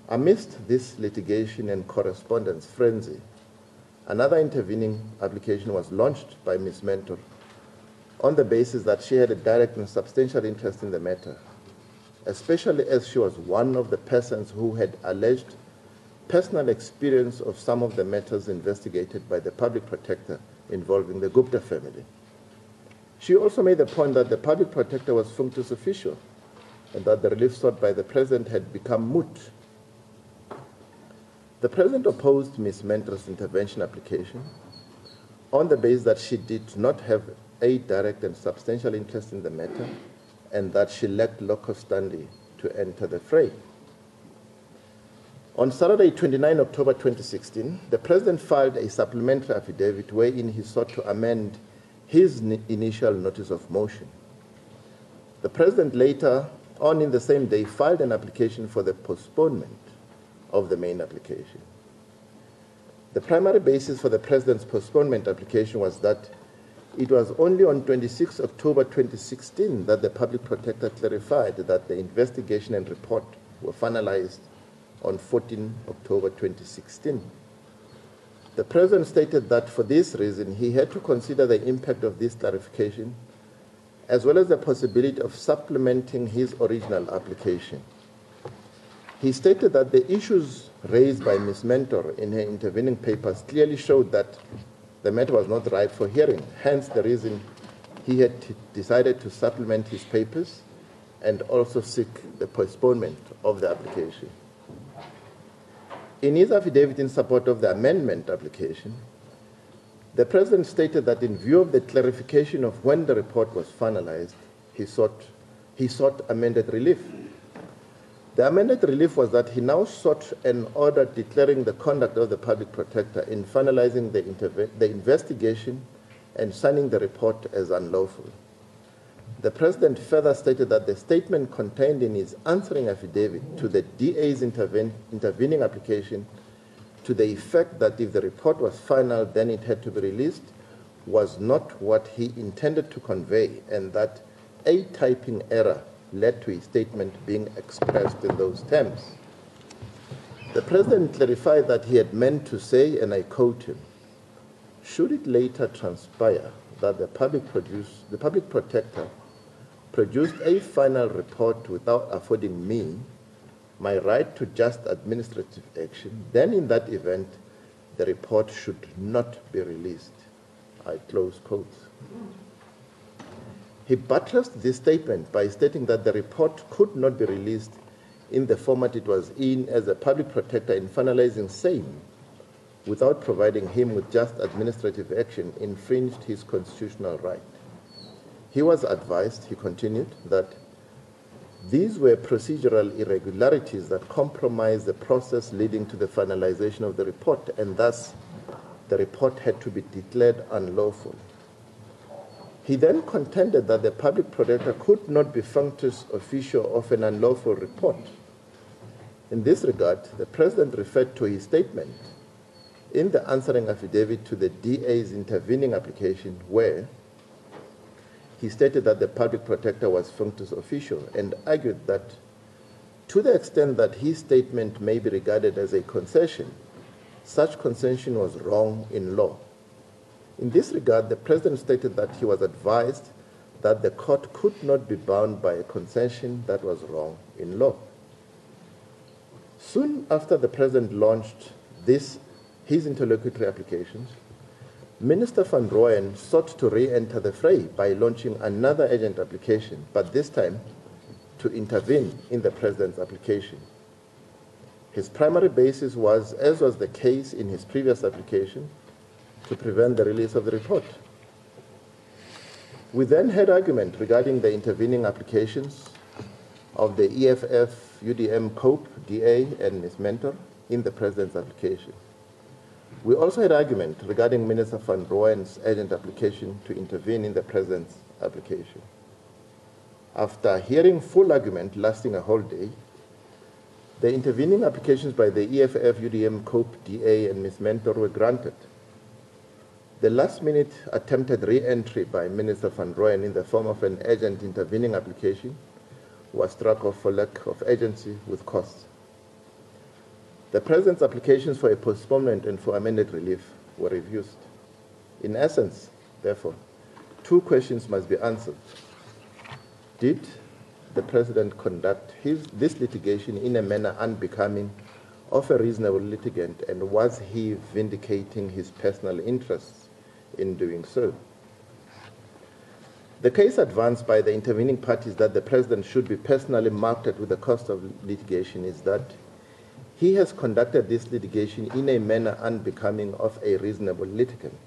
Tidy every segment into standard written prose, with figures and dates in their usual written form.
Amidst this litigation and correspondence frenzy, another intervening application was launched by Ms. Mentor on the basis that she had a direct and substantial interest in the matter, especially as she was one of the persons who had alleged personal experience of some of the matters investigated by the public protector involving the Gupta family. She also made the point that the public protector was functus officio and that the relief sought by the President had become moot. The President opposed Ms. Mentor's intervention application on the basis that she did not have a direct and substantial interest in the matter and that she lacked locus standi to enter the fray. On Saturday, 29 October 2016, the President filed a supplementary affidavit wherein he sought to amend his initial notice of motion. The President later on in the same day filed an application for the postponement of the main application. The primary basis for the President's postponement application was that it was only on 26 October 2016 that the public protector clarified that the investigation and report were finalized on 14 October 2016. The President stated that for this reason, he had to consider the impact of this clarification, as well as the possibility of supplementing his original application. He stated that the issues raised by Ms. Mentor in her intervening papers clearly showed that the matter was not ripe for hearing, hence the reason he had decided to supplement his papers and also seek the postponement of the application. In his affidavit in support of the amendment application, the President stated that in view of the clarification of when the report was finalized, he sought amended relief. The amended relief was that he now sought an order declaring the conduct of the public protector in finalizing the investigation and signing the report as unlawful. The President further stated that the statement contained in his answering affidavit to the DA's intervening application to the effect that if the report was final, then it had to be released, was not what he intended to convey, and that a typing error led to his statement being expressed in those terms. The President clarified that he had meant to say, and I quote him, "Should it later transpire that the public protector produced a final report without affording me my right to just administrative action, then in that event, the report should not be released." I close quotes. He buttressed this statement by stating that the report could not be released in the format it was in, as a public protector in finalizing same without providing him with just administrative action infringed his constitutional right. He was advised, he continued, that these were procedural irregularities that compromised the process leading to the finalization of the report, and thus the report had to be declared unlawful. He then contended that the public protector could not be functus officio of an unlawful report. In this regard, the President referred to his statement in the answering affidavit to the DA's intervening application, where he stated that the public protector was functus officio and argued that to the extent that his statement may be regarded as a concession, such concession was wrong in law. In this regard, the President stated that he was advised that the court could not be bound by a concession that was wrong in law. Soon after the President launched his interlocutory applications, Minister van Rooyen sought to re-enter the fray by launching another urgent application, but this time to intervene in the President's application. His primary basis was, as was the case in his previous application, to prevent the release of the report. We then had argument regarding the intervening applications of the EFF, UDM, COPE, DA, and Ms. Mentor in the President's application. We also had argument regarding Minister van Rooyen's urgent application to intervene in the President's application. After hearing full argument lasting a whole day, the intervening applications by the EFF, UDM, COPE, DA, and Ms. Mentor were granted. The last-minute attempted re-entry by Minister van Rooyen in the form of an urgent intervening application was struck off for lack of urgency with costs. The President's applications for a postponement and for amended relief were refused. In essence, therefore, two questions must be answered. Did the President conduct this litigation in a manner unbecoming of a reasonable litigant, and was he vindicating his personal interests in doing so? The case advanced by the intervening parties that the President should be personally marked with the cost of litigation is that he has conducted this litigation in a manner unbecoming of a reasonable litigant.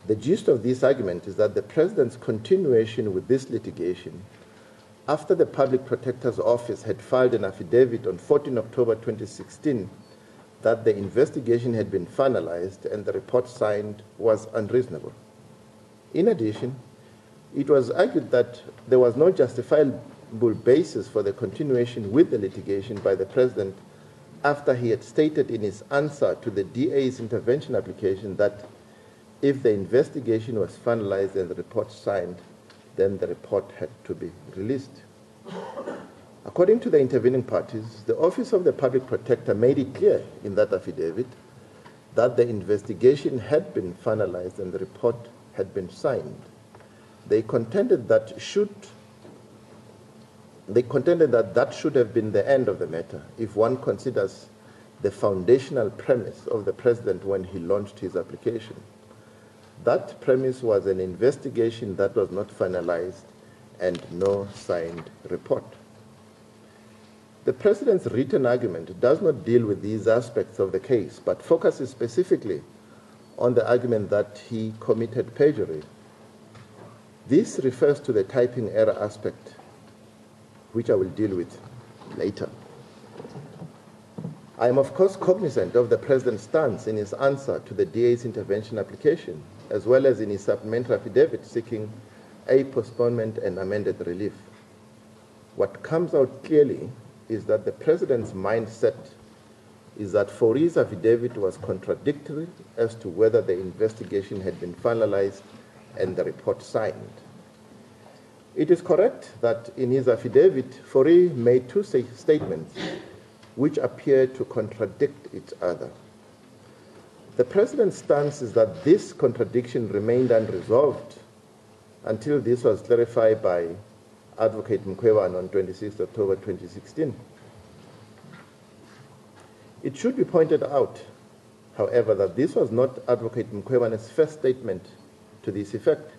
The gist of this argument is that the President's continuation with this litigation after the Public Protector's Office had filed an affidavit on 14 October 2016 that the investigation had been finalized and the report signed was unreasonable. In addition, it was argued that there was no justifiable basis for the continuation with the litigation by the President after he had stated in his answer to the DA's intervention application that if the investigation was finalized and the report signed, then the report had to be released. According to the intervening parties, the Office of the Public Protector made it clear in that affidavit that the investigation had been finalized and the report had been signed. They contended that should have been the end of the matter if one considers the foundational premise of the President when he launched his application. That premise was an investigation that was not finalized and no signed report. The President's written argument does not deal with these aspects of the case, but focuses specifically on the argument that he committed perjury. This refers to the typing error aspect, which I will deal with later. I am, of course, cognizant of the President's stance in his answer to the DA's intervention application, as well as in his supplementary affidavit seeking a postponement and amended relief. What comes out clearly is that the President's mindset is that Foury's affidavit was contradictory as to whether the investigation had been finalized and the report signed. It is correct that in his affidavit, Foury made two statements which appear to contradict each other. The President's stance is that this contradiction remained unresolved until this was clarified by Advocate Mkhwebane on 26 October 2016. It should be pointed out, however, that this was not Advocate Mkhwebane's first statement to this effect.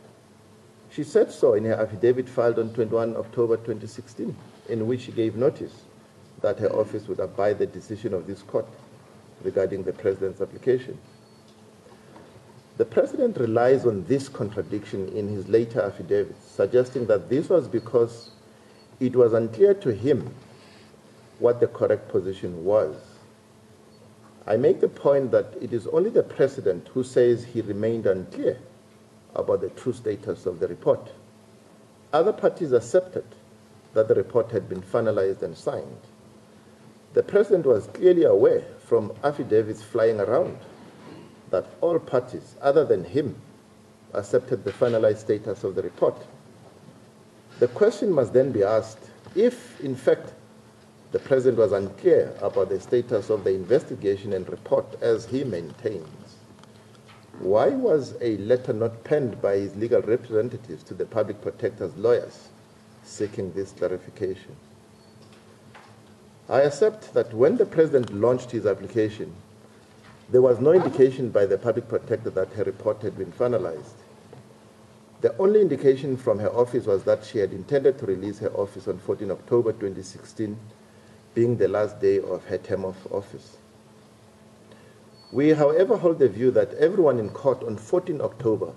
She said so in her affidavit filed on 21 October 2016, in which she gave notice that her office would abide the decision of this court regarding the President's application. The President relies on this contradiction in his later affidavit, suggesting that this was because it was unclear to him what the correct position was. I make the point that it is only the President who says he remained unclear about the true status of the report. Other parties accepted that the report had been finalized and signed. The President was clearly aware from affidavits flying around that all parties other than him accepted the finalized status of the report. The question must then be asked, if in fact the President was unclear about the status of the investigation and report as he maintains, why was a letter not penned by his legal representatives to the Public Protector's lawyers seeking this clarification? I accept that when the President launched his application, there was no indication by the Public Protector that her report had been finalized. The only indication from her office was that she had intended to release her office on 14 October 2016, being the last day of her term of office. We, however, hold the view that everyone in court on 14 October,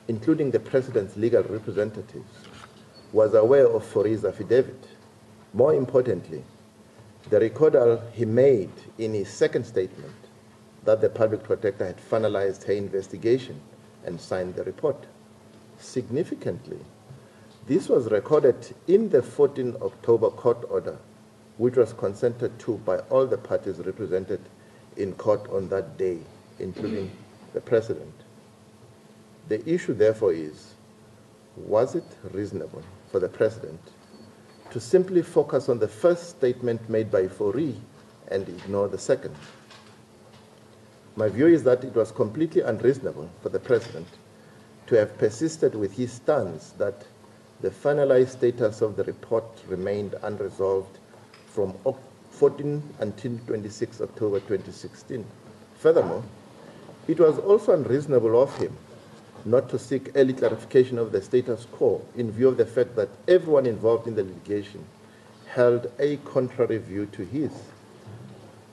including the President's legal representatives, was aware of Foury's affidavit. More importantly, the recordal he made in his second statement that the Public Protector had finalized her investigation and signed the report. Significantly, this was recorded in the 14 October court order, which was consented to by all the parties represented in court on that day, including the President. The issue, therefore, is, was it reasonable for the President to simply focus on the first statement made by Foury and ignore the second. My view is that it was completely unreasonable for the President to have persisted with his stance that the finalized status of the report remained unresolved from 14 until 26 October 2016. Furthermore, it was also unreasonable of him not to seek early clarification of the status quo in view of the fact that everyone involved in the litigation held a contrary view to his.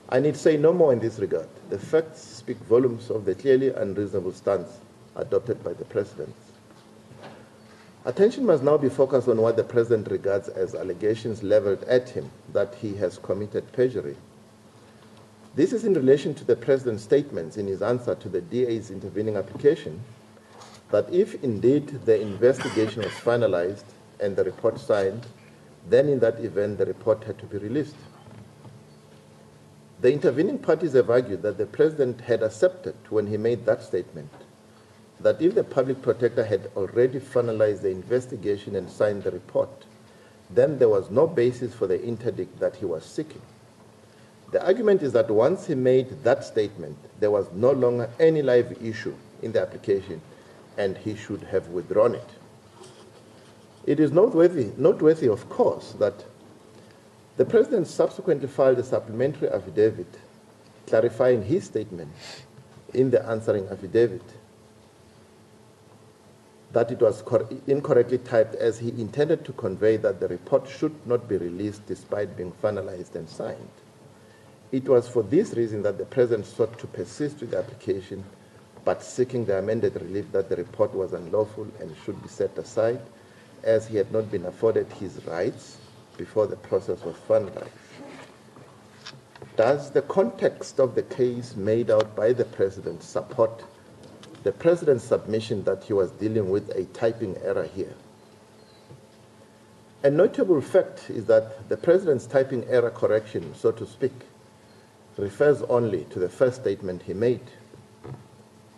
I need say no more in this regard. The facts speak volumes of the clearly unreasonable stance adopted by the President. Attention must now be focused on what the President regards as allegations leveled at him that he has committed perjury. This is in relation to the President's statements in his answer to the DA's intervening application that if indeed the investigation was finalized and the report signed, then in that event the report had to be released. The intervening parties have argued that the President had accepted when he made that statement that if the public protector had already finalized the investigation and signed the report, then there was no basis for the interdict that he was seeking. The argument is that once he made that statement, there was no longer any live issue in the application and he should have withdrawn it. It is noteworthy, of course, that the President subsequently filed a supplementary affidavit clarifying his statement in the answering affidavit that it was incorrectly typed as he intended to convey that the report should not be released despite being finalized and signed. It was for this reason that the President sought to persist with the application, but seeking the amended relief that the report was unlawful and should be set aside, as he had not been afforded his rights before the process was finalized. Does the context of the case made out by the President support the President's submission that he was dealing with a typing error here? A notable fact is that the President's typing error correction, so to speak, refers only to the first statement he made.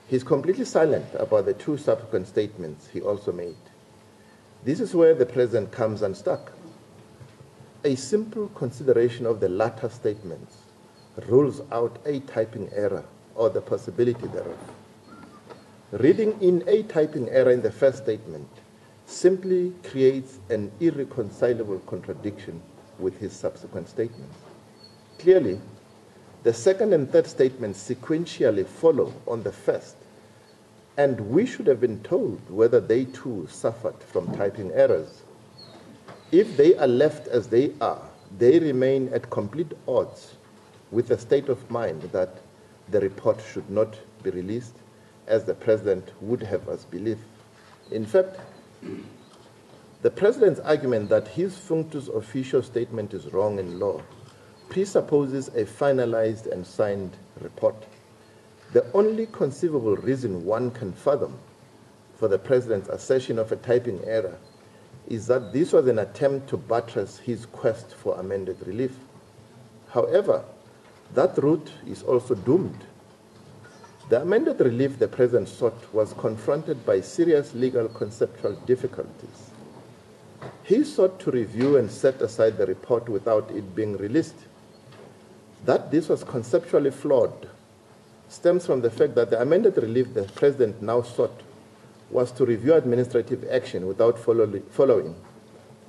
He's completely silent about the two subsequent statements he also made. This is where the President comes unstuck. A simple consideration of the latter statements rules out a typing error or the possibility thereof. Reading in a typing error in the first statement simply creates an irreconcilable contradiction with his subsequent statements. Clearly, the second and third statements sequentially follow on the first, and we should have been told whether they too suffered from typing errors. If they are left as they are, they remain at complete odds with the state of mind that the report should not be released, as the President would have us believe. In fact, the President's argument that his functus officio statement is wrong in law presupposes a finalized and signed report. The only conceivable reason one can fathom for the President's assertion of a typing error is that this was an attempt to buttress his quest for amended relief. However, that route is also doomed. The amended relief the President sought was confronted by serious legal conceptual difficulties. He sought to review and set aside the report without it being released. That this was conceptually flawed stems from the fact that the amended relief the President now sought was to review administrative action without following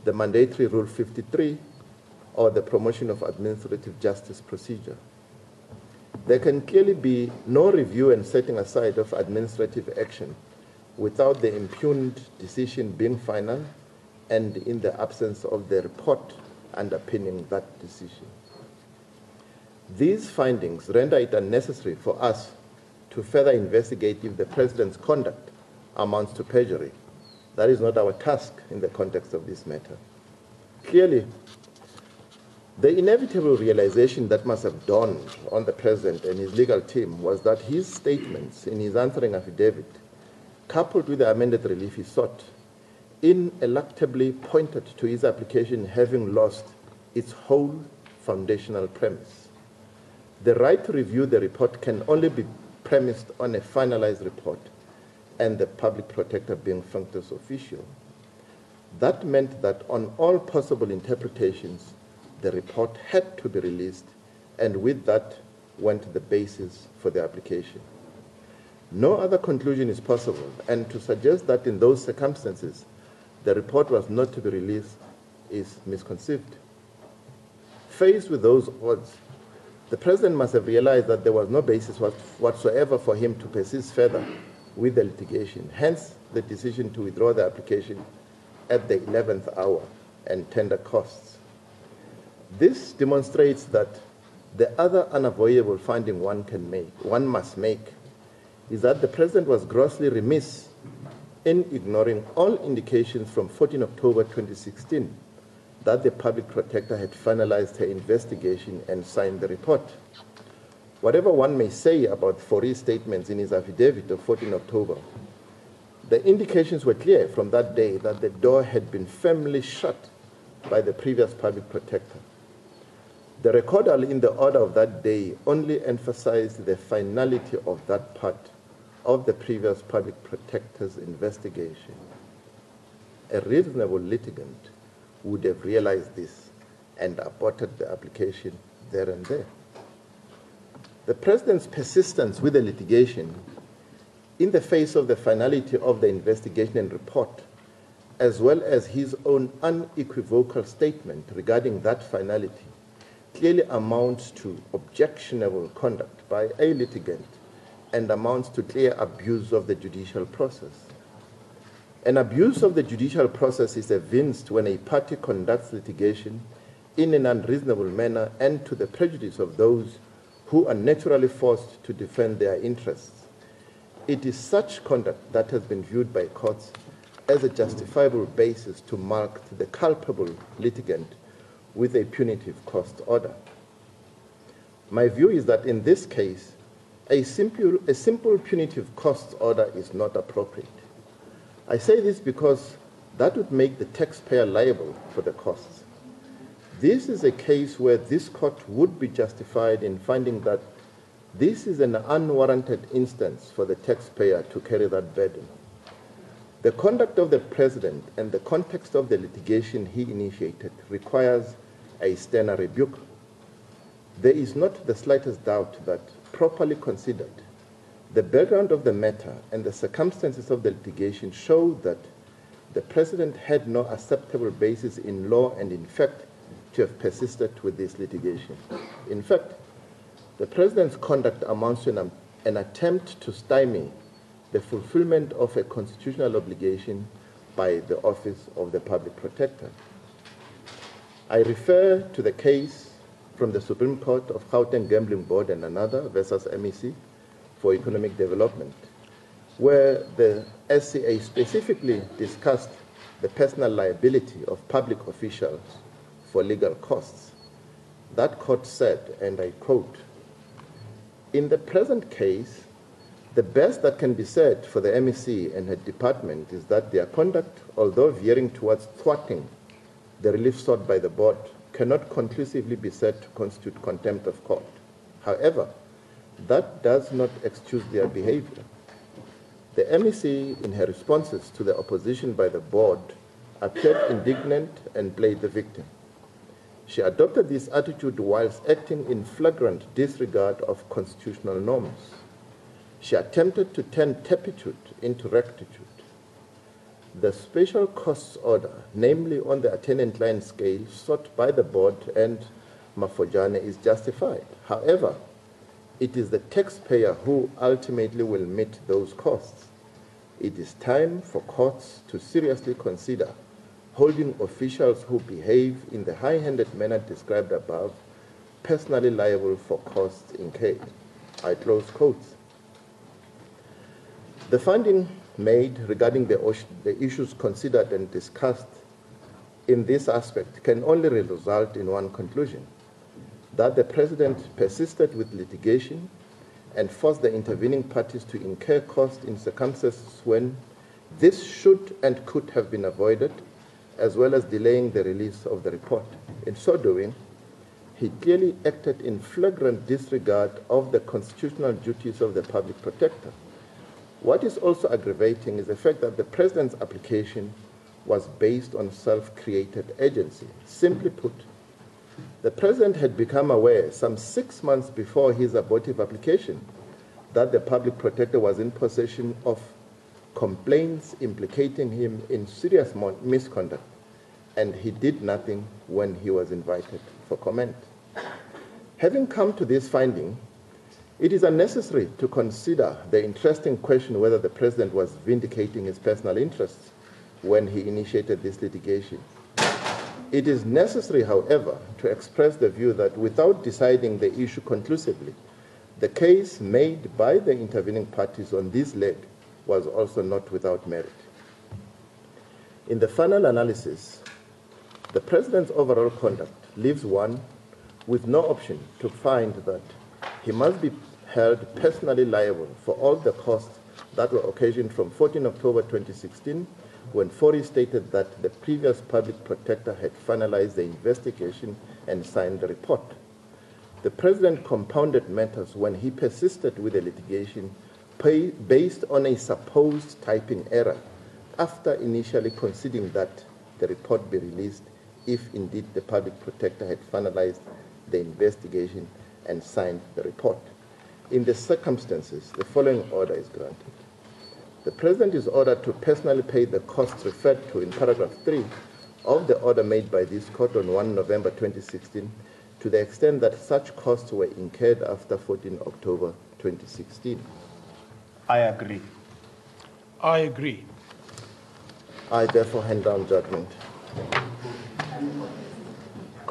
the mandatory Rule 53 or the promotion of administrative justice procedure. There can clearly be no review and setting aside of administrative action without the impugned decision being final and in the absence of the report underpinning that decision. These findings render it unnecessary for us to further investigate if the President's conduct amounts to perjury. That is not our task in the context of this matter. Clearly, the inevitable realization that must have dawned on the President and his legal team was that his statements in his answering affidavit, coupled with the amended relief he sought, ineluctably pointed to his application having lost its whole foundational premise. The right to review the report can only be premised on a finalized report and the public protector being functus officio. That meant that on all possible interpretations, the report had to be released and with that went the basis for the application. No other conclusion is possible, and to suggest that in those circumstances the report was not to be released is misconceived. Faced with those odds, the President must have realized that there was no basis whatsoever for him to persist further with the litigation, hence the decision to withdraw the application at the 11th hour and tender costs. This demonstrates that the other unavoidable finding one must make is that the President was grossly remiss in ignoring all indications from 14 October 2016 that the Public Protector had finalized her investigation and signed the report. Whatever one may say about Foury's statements in his affidavit of 14 October, the indications were clear from that day that the door had been firmly shut by the previous Public Protector. The recordal in the order of that day only emphasized the finality of that part of the previous Public Protector's investigation. A reasonable litigant would have realized this and aborted the application there and there. The President's persistence with the litigation in the face of the finality of the investigation and report, as well as his own unequivocal statement regarding that finality, clearly amounts to objectionable conduct by a litigant and amounts to clear abuse of the judicial process. An abuse of the judicial process is evinced when a party conducts litigation in an unreasonable manner and to the prejudice of those who are naturally forced to defend their interests. It is such conduct that has been viewed by courts as a justifiable basis to mark the culpable litigant with a punitive cost order. My view is that in this case, a simple punitive cost order is not appropriate. I say this because that would make the taxpayer liable for the costs. This is a case where this court would be justified in finding that this is an unwarranted instance for the taxpayer to carry that burden. The conduct of the President and the context of the litigation he initiated requires a sterner rebuke. There is not the slightest doubt that, properly considered, the background of the matter and the circumstances of the litigation show that the President had no acceptable basis in law and in fact to have persisted with this litigation. In fact, the President's conduct amounts to an attempt to stymie the fulfillment of a constitutional obligation by the Office of the Public Protector. I refer to the case from the Supreme Court of Gauteng Gambling Board and another versus MEC for Economic Development, where the SCA specifically discussed the personal liability of public officials for legal costs. That court said, and I quote, "In the present case, the best that can be said for the MEC and her department is that their conduct, although veering towards thwarting the relief sought by the board, cannot conclusively be said to constitute contempt of court. However, that does not excuse their behavior. The MEC, in her responses to the opposition by the board, appeared indignant and played the victim. She adopted this attitude whilst acting in flagrant disregard of constitutional norms. She attempted to turn turpitude into rectitude. The special costs order, namely on the attendant-client scale, sought by the board and Mafojane is justified. However, it is the taxpayer who ultimately will meet those costs. It is time for courts to seriously consider holding officials who behave in the high-handed manner described above personally liable for costs incurred." I close quotes. The finding made regarding the issues considered and discussed in this aspect can only result in one conclusion: that the President persisted with litigation and forced the intervening parties to incur costs in circumstances when this should and could have been avoided, as well as delaying the release of the report. In so doing, he clearly acted in flagrant disregard of the constitutional duties of the Public Protector. What is also aggravating is the fact that the President's application was based on self-created agency. Simply put, The President had become aware some 6 months before his abortive application that the public protector was in possession of complaints implicating him in serious misconduct, and he did nothing when he was invited for comment. Having come to this finding, it is unnecessary to consider the interesting question whether the President was vindicating his personal interests when he initiated this litigation. It is necessary, however, to express the view that without deciding the issue conclusively, the case made by the intervening parties on this leg was also not without merit. In the final analysis, the President's overall conduct leaves one with no option to find that he must be held personally liable for all the costs that were occasioned from 14 October 2016, when Fori stated that the previous public protector had finalized the investigation and signed the report. The President compounded matters when he persisted with the litigation based on a supposed typing error, after initially conceding that the report be released if indeed the public protector had finalized the investigation and signed the report. In the circumstances, the following order is granted. The President is ordered to personally pay the costs referred to in paragraph 3 of the order made by this court on 1 November 2016, to the extent that such costs were incurred after 14 October 2016. I agree. I agree. I therefore hand down judgment.